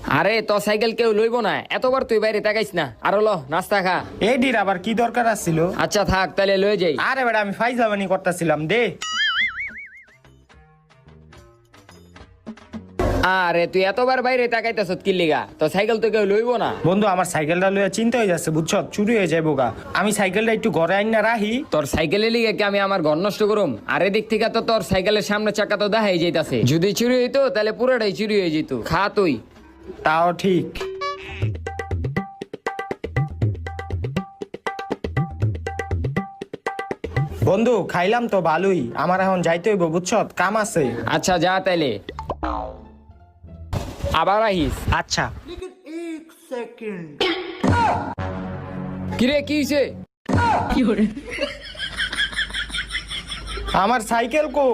আরে তোর সাইকেল কেউ লইব না, এতবার তুই বাইরে তাকাইস না। আরো ল, নাস্তা খা। এডির আবার কি দরকার আছিল? আচ্ছা থাক, তাহলে লয়ে যাই। আরে বেটা আমি ফাইজলামানি করতেছিলাম, দে। আরে তুই এতবার বাইরে তাকাইতেছ কি লিগা? তো সাইকেল তো কেউ লইব না। বন্ধু আমার সাইকেলটা লইয়া চিন্তা হয়ে যাচ্ছে, বুঝছ, চুরি হয়ে যাইব গা। আমি সাইকেলটা একটু ঘরে আইন না রাহি। তোর সাইকেলের লিগে কি আমি আমার ঘর নষ্ট করুম? আরে দিক থেকে তো তোর সাইকেলের সামনে চাকা তো দেখাই যাইতাছে, যদি চুরি হইতো তাহলে পুরোটাই চুরি হয়ে যেত। খা তুই। তাও ঠিক। বন্ধু খাইলাম তো ভালোই, আমার এখন যাইতে হইব, বুঝছ, কাম আছে। আচ্ছা যা তাইলে, আবার আহিস। আচ্ছা। কিরে কি হইছে? আমার সাইকেল কো?